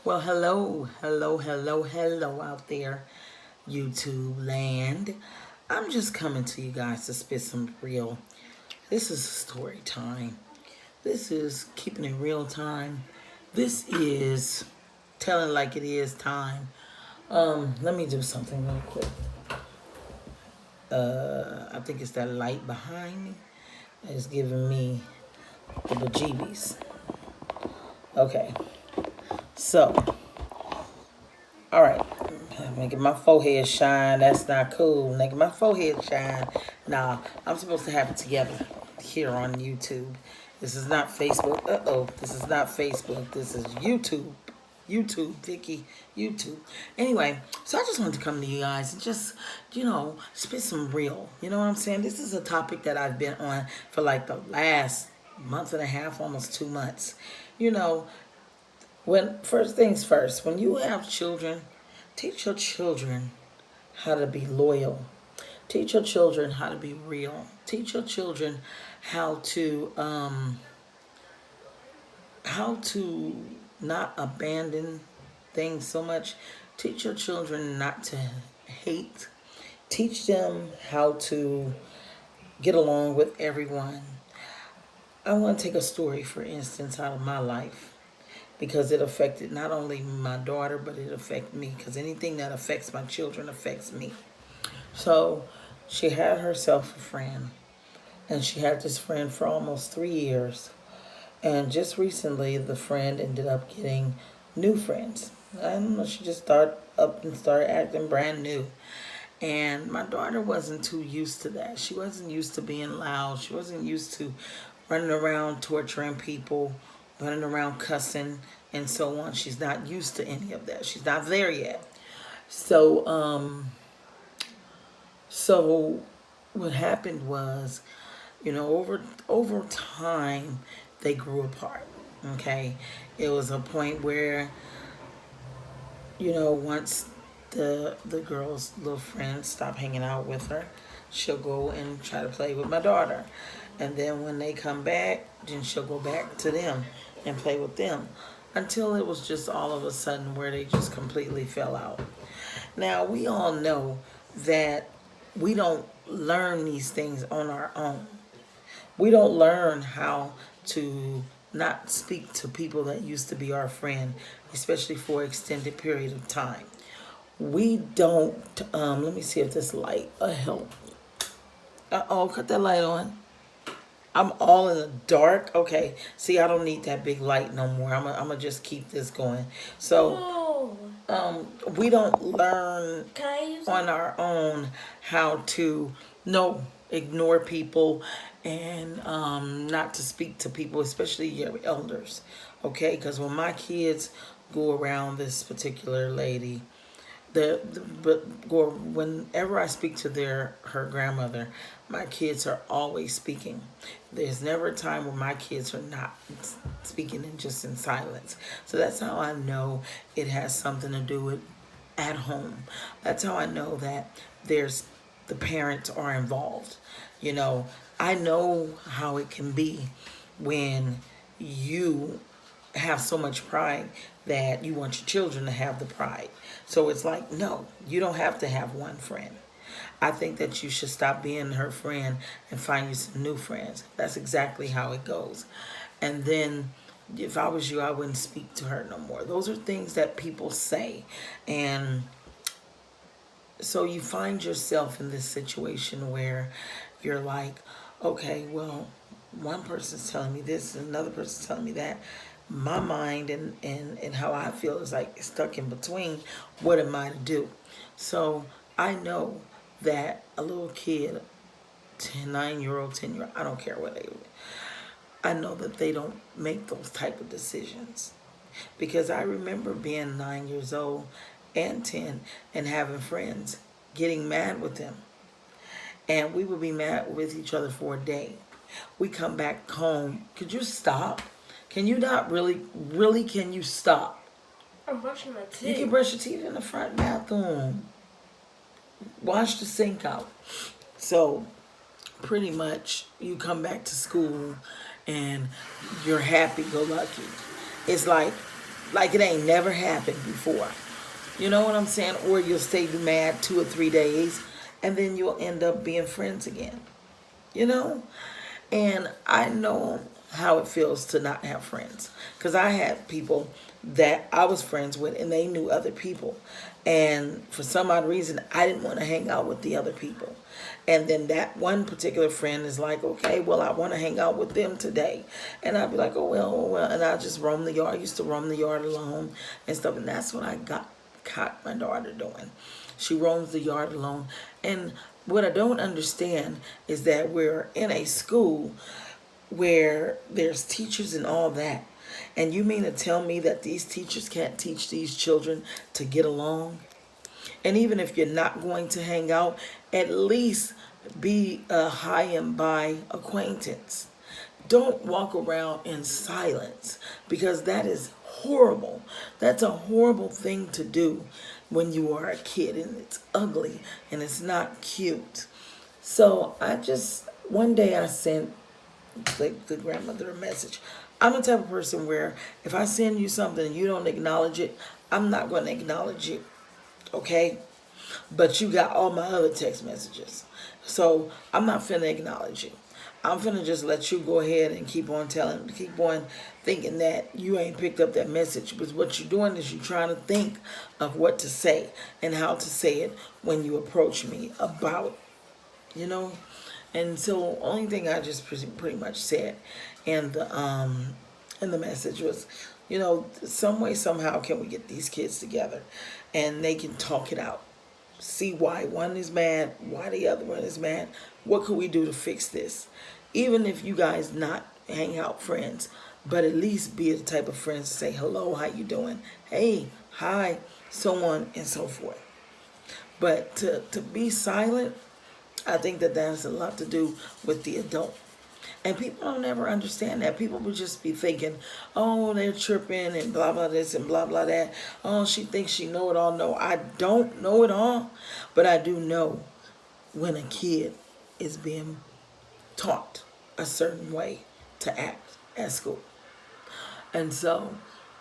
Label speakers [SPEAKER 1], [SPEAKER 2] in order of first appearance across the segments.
[SPEAKER 1] Well, hello out there, YouTube land. I'm just coming to you guys to spit some real. This is story time. This is keeping it real time. This is telling like it is time. Let me do something real quick. I think it's that light behind me that is giving me the bejeebies. Okay, so all right, making my forehead shine. That's not cool. Making my forehead shine. Nah, I'm supposed to have it together here on YouTube. This is not Facebook. This is not Facebook. This is YouTube. YouTube, Vicky, YouTube. Anyway, so I just wanted to come to you guys and just, spit some real. You know what I'm saying? This is a topic that I've been on for like the last month and a half, almost 2 months. You know, when first things first, when you have children, teach your children how to be loyal. Teach your children how to be real. Teach your children how to not abandon things so much. Teach your children not to hate. Teach them how to get along with everyone. I want to take a story, for instance, out of my life because it affected not only my daughter, but it affected me because anything that affects my children affects me. So she had herself a friend, and she had this friend for almost 3 years. And just recently, the friend ended up getting new friends. I don't know, she just started up and started acting brand new. And my daughter wasn't too used to that. She wasn't used to being loud. She wasn't used to running around torturing people, running around cussing, and so on. She's not used to any of that. She's not there yet. So what happened was, over time, they grew apart. Okay, it was a point where, once the girl's little friends stop hanging out with her, she'll go and try to play with my daughter, and then when they come back, then she'll go back to them and play with them, until it was just all of a sudden where they just completely fell out. Now we all know that we don't learn these things on our own. We don't learn how to not speak to people that used to be our friend, especially for an extended period of time. We don't, let me see if this light will help. Uh-oh, cut that light on. I'm all in the dark. Okay, see, I don't need that big light no more. I'm gonna just keep this going. So, we don't learn on our own how to no ignore people and not to speak to people, especially your elders. Okay, because when my kids go around this particular lady, whenever I speak to her grandmother, my kids are always speaking. There's never a time where my kids are not speaking and just in silence. So that's how I know it has something to do with at home. That's how I know that there's the parents are involved. I know how it can be when you have so much pride that you want your children to have the pride. So it's like, no, you don't have to have one friend. I think that you should stop being her friend and find you some new friends. That's exactly how it goes. And then if I was you, I wouldn't speak to her no more. Those are things that people say. And so you find yourself in this situation where you're like, okay, well, one person's telling me this and another person's telling me that. My mind and how I feel is like stuck in between. What am I to do? So I know that a little kid, 9-year-old, 10-year-old, I don't care what they, I know that they don't make those type of decisions. Because I remember being 9 years old and 10 and having friends, getting mad with them. And we would be mad with each other for a day. We come back home. Could you stop? Can you not really, can you stop?
[SPEAKER 2] I'm brushing my teeth.
[SPEAKER 1] You can brush your teeth in the front bathroom. Wash the sink out. So, pretty much, you come back to school and you're happy-go-lucky. It's like like it ain't never happened before. You know what I'm saying? Or you'll stay mad 2 or 3 days, and then you'll end up being friends again. You know? And I know how it feels to not have friends. Because I had people that I was friends with and they knew other people. And for some odd reason, I didn't want to hang out with the other people. And then that one particular friend is like, okay, well, I want to hang out with them today. And I'd be like, oh, well, oh, well. And I just roam the yard. I used to roam the yard alone and stuff. And that's what I caught my daughter doing. She roams the yard alone. And what I don't understand is that we're in a school where there's teachers and all that. And you mean to tell me that these teachers can't teach these children to get along? And even if you're not going to hang out, at least be a high and by acquaintance. Don't walk around in silence, because that is horrible. That's a horrible thing to do when you are a kid, and it's ugly and it's not cute. So one day I sent the grandmother a message. I'm the type of person where if I send you something and you don't acknowledge it, I'm not going to acknowledge it. Okay? But you got all my other text messages. So I'm not finna acknowledge you. I'm finna just let you go ahead and keep on thinking that you ain't picked up that message. But what you're doing is you're trying to think of what to say and how to say it when you approach me about, you know. And so only thing I just pretty much said in the message was, you know, some way, somehow can we get these kids together and they can talk it out. See why one is mad, why the other one is mad. What could we do to fix this? Even if you guys not hang out friends, but at least be the type of friends to say hello, how you doing? Hey, hi, so on and so forth. But to be silent, I think that has a lot to do with the adult. And people don't ever understand that. People would just be thinking, oh, they're tripping and blah, blah, this and blah, blah, that. Oh, she thinks she know it all. No, I don't know it all. But I do know when a kid is being taught a certain way to act at school. And so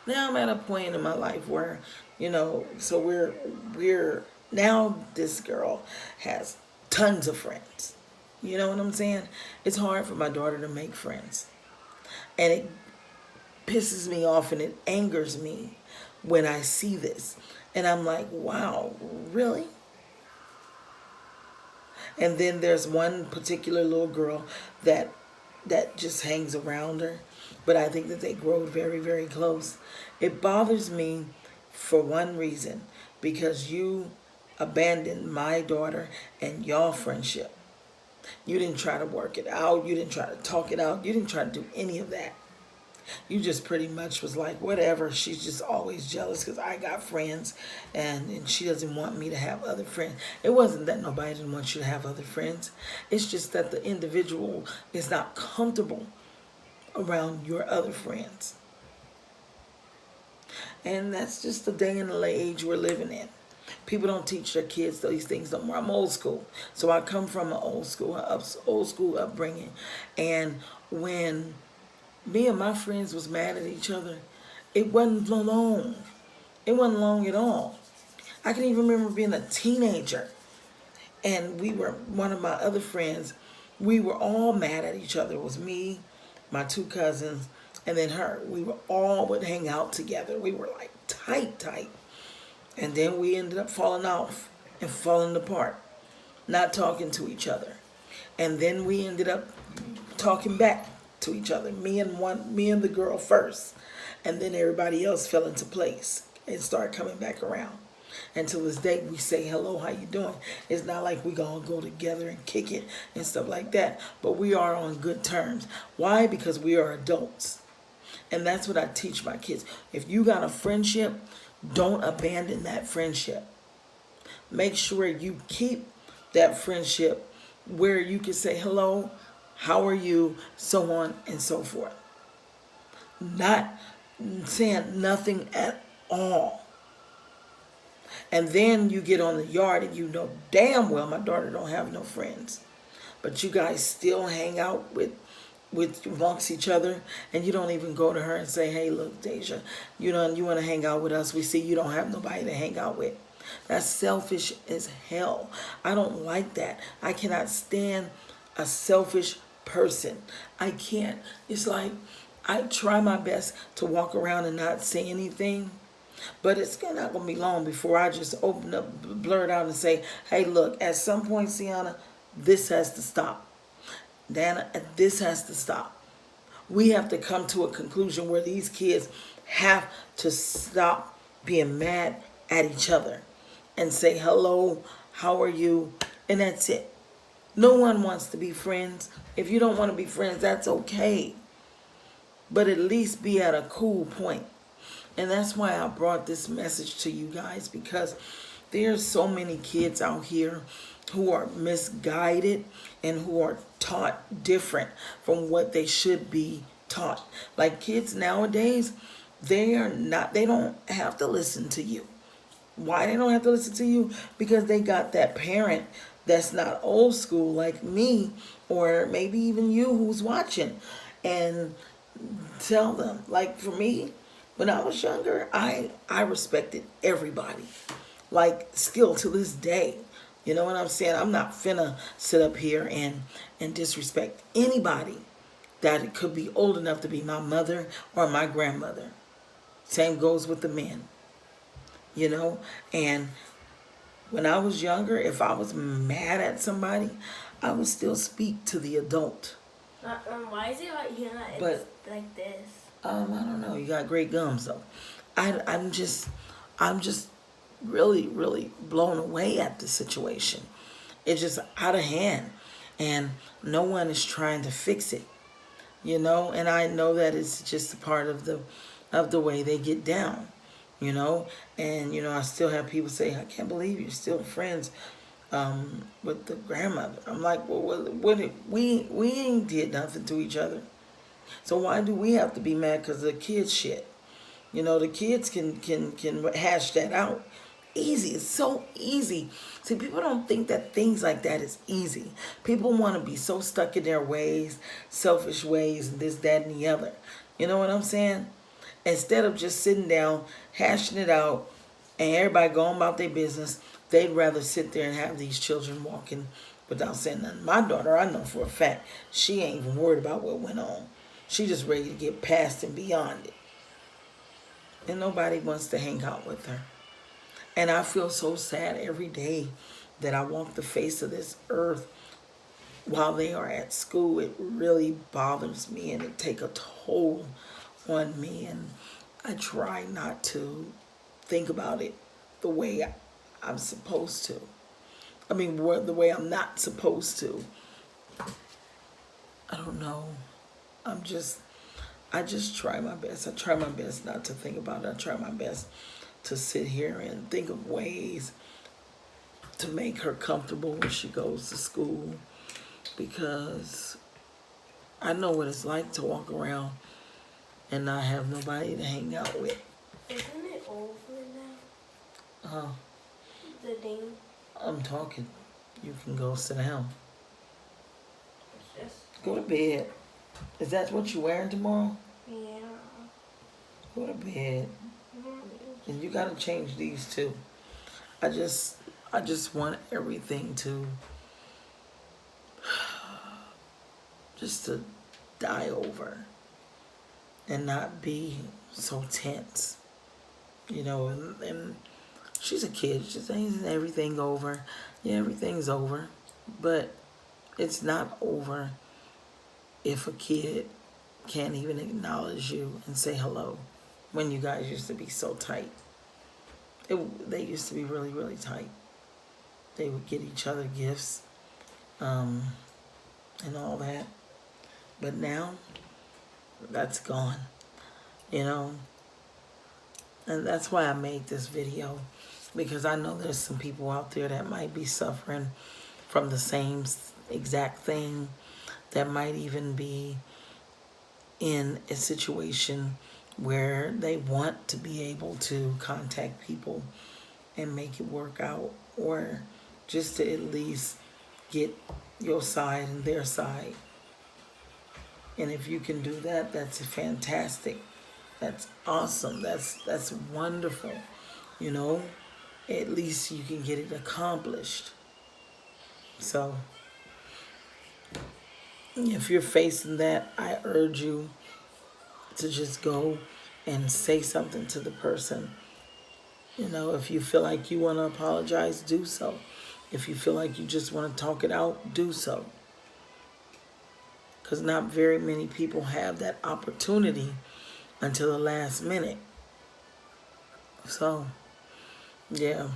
[SPEAKER 1] now I'm at a point in my life where, you know, so we're now this girl has tons of friends. You know what I'm saying? It's hard for my daughter to make friends. And it pisses me off and it angers me when I see this. And I'm like, wow, really? And then there's one particular little girl that just hangs around her. But I think that they grow very, very close. It bothers me for one reason, because you abandoned my daughter and y'all friendship. You didn't try to work it out. You didn't try to talk it out. You didn't try to do any of that. You just pretty much was like, whatever. She's just always jealous because I got friends and she doesn't want me to have other friends. It wasn't that nobody didn't want you to have other friends. It's just that the individual is not comfortable around your other friends. And that's just the day and the age we're living in. People don't teach their kids these things no more. I'm old school. So I come from an old school upbringing. And when me and my friends was mad at each other, it wasn't long. It wasn't long at all. I can even remember being a teenager. And one of my other friends, we were all mad at each other. It was me, my two cousins, and then her. We would hang out together. We were like tight. And then we ended up falling off and falling apart, not talking to each other. And then we ended up talking back to each other, me and the girl first. And then everybody else fell into place and started coming back around. And to this day, we say, hello, how you doing? It's not like we gonna go together and kick it and stuff like that. But we are on good terms. Why? Because we are adults. And that's what I teach my kids. If you got a friendship, don't abandon that friendship. Make sure you keep that friendship where you can say hello, how are you, so on and so forth. Not saying nothing at all. And then you get on the yard and you know damn well my daughter don't have no friends. But you guys still hang out with with amongst each other, and you don't even go to her and say, hey, look, Deja, you want to hang out with us. We see you don't have nobody to hang out with. That's selfish as hell. I don't like that. I cannot stand a selfish person. I can't. It's like I try my best to walk around and not say anything, but it's not going to be long before I just open up, blurt out and say, hey, look, at some point, Sienna, this has to stop. Dana, this has to stop. We have to come to a conclusion where these kids have to stop being mad at each other and say, hello, how are you? And that's it. No one wants to be friends. If you don't want to be friends, that's okay. But at least be at a cool point. And that's why I brought this message to you guys, because there's so many kids out here who are misguided and who are taught different from what they should be taught. Like kids nowadays, they don't have to listen to you. Why they don't have to listen to you? Because they got that parent that's not old school like me, or maybe even you who's watching, and tell them. Like for me, when I was younger, I respected everybody. Like still to this day. You know what I'm saying? I'm not finna sit up here and disrespect anybody that could be old enough to be my mother or my grandmother. Same goes with the men. You know? And when I was younger, if I was mad at somebody, I would still speak to the adult.
[SPEAKER 2] Why is it like it's like this?
[SPEAKER 1] I don't know. You got great gums though. I'm just really, really blown away at the situation. It's just out of hand, and no one is trying to fix it, you know. And I know that it's just a part of the way they get down, you know. And you know, I still have people say, "I can't believe you're still friends with the grandmother." I'm like, well, we ain't did nothing to each other, so why do we have to be mad because of the kids shit? You know, the kids can hash that out. Easy. It's so easy. See, people don't think that things like that is easy. People want to be so stuck in their ways, selfish ways, and this, that, and the other. You know what I'm saying? Instead of just sitting down, hashing it out, and everybody going about their business, they'd rather sit there and have these children walking without saying nothing. My daughter, I know for a fact, she ain't even worried about what went on. She just ready to get past and beyond it. And nobody wants to hang out with her. And I feel so sad every day that I walk the face of this earth while they are at school. It really bothers me, and it takes a toll on me. And I try not to think about it the way I'm supposed to. I mean, the way I'm not supposed to. I don't know. I just try my best. I try my best not to think about it. I try my best to sit here and think of ways to make her comfortable when she goes to school, because I know what it's like to walk around and not have nobody to hang out with.
[SPEAKER 2] Isn't it over now? The thing.
[SPEAKER 1] I'm talking. You can go sit down.
[SPEAKER 2] It's just...
[SPEAKER 1] Go to bed. Is that what you're wearing tomorrow?
[SPEAKER 2] Yeah.
[SPEAKER 1] Go to bed. And you gotta change these too. I just want everything to just to die over and not be so tense. You know, and she's a kid. She's saying everything over. Yeah, everything's over. But it's not over if a kid can't even acknowledge you and say hello. When you guys used to be so tight. They used to be really, really tight. They would get each other gifts and all that. But now, that's gone. You know? And that's why I made this video. Because I know there's some people out there that might be suffering from the same exact thing. That might even be in a situation where they want to be able to contact people and make it work out, or just to at least get your side and their side. And if you can do that, that's fantastic. That's awesome. That's wonderful. You know, at least you can get it accomplished. So if you're facing that, I urge you to just go and say something to the person. You know, if you feel like you want to apologize, do so. If you feel like you just want to talk it out, do so. Because not very many people have that opportunity until the last minute. So, yeah.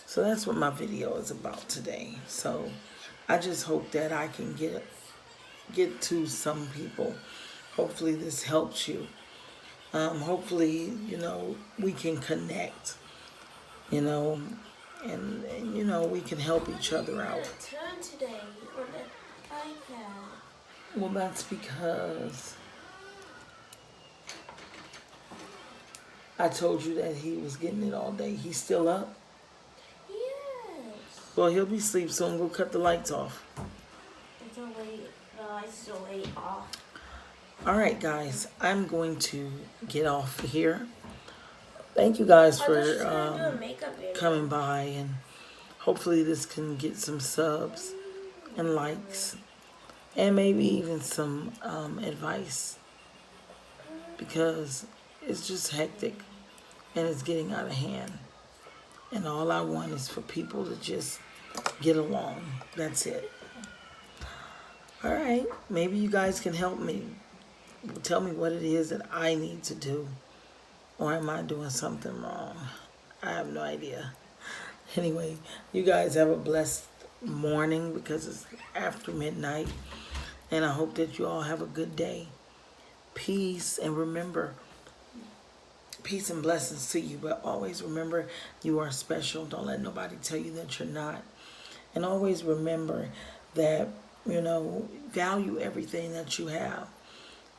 [SPEAKER 1] So that's what my video is about today. So I just hope that I can get to some people. Hopefully this helps you. Hopefully, you know, we can connect, you know, and you know, we can help each other out.
[SPEAKER 2] Turn today on the iPad.
[SPEAKER 1] Well, that's because I told you that he was getting it all day. He's still up?
[SPEAKER 2] Yes.
[SPEAKER 1] Well, he'll be asleep soon. We'll cut the lights off.
[SPEAKER 2] It's already, the lights already off.
[SPEAKER 1] All right, guys, I'm going to get off here. Thank you guys for coming by, and hopefully this can get some subs and likes and maybe even some advice, because it's just hectic and it's getting out of hand, and all I want is for people to just get along. That's it. All right, maybe you guys can help me. Tell me what it is that I need to do. Or am I doing something wrong? I have no idea. Anyway, you guys have a blessed morning, because it's after midnight. And I hope that you all have a good day. Peace, and remember, peace and blessings to you. But always remember, you are special. Don't let nobody tell you that you're not. And always remember that, you know, value everything that you have.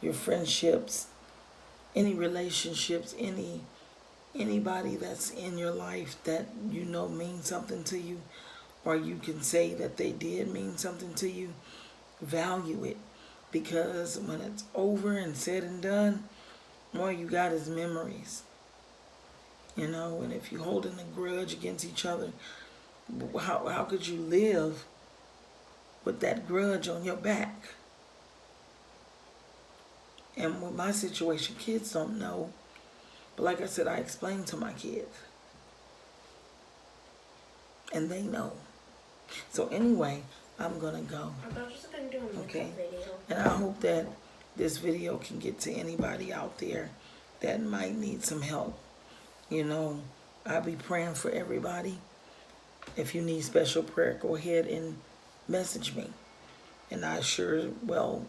[SPEAKER 1] Your friendships, any relationships, anybody that's in your life that you know means something to you, or you can say that they did mean something to you, value it. Because when it's over and said and done, all you got is memories. You know, and if you're holding a grudge against each other, how could you live with that grudge on your back? And with my situation, kids don't know. But like I said, I explained to my kids. And they know. So anyway, I'm going to go.
[SPEAKER 2] I'm just going to do a makeup video.
[SPEAKER 1] And I hope that this video can get to anybody out there that might need some help. You know, I'll be praying for everybody. If you need special prayer, go ahead and message me. And I sure will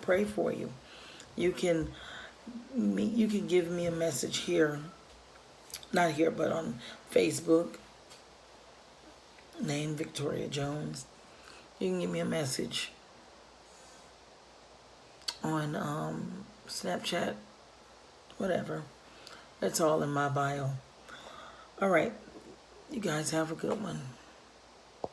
[SPEAKER 1] pray for you. You can give me a message here, not here, but on Facebook, name Victoria Jones. You can give me a message on Snapchat, whatever. It's all in my bio. All right, you guys have a good one.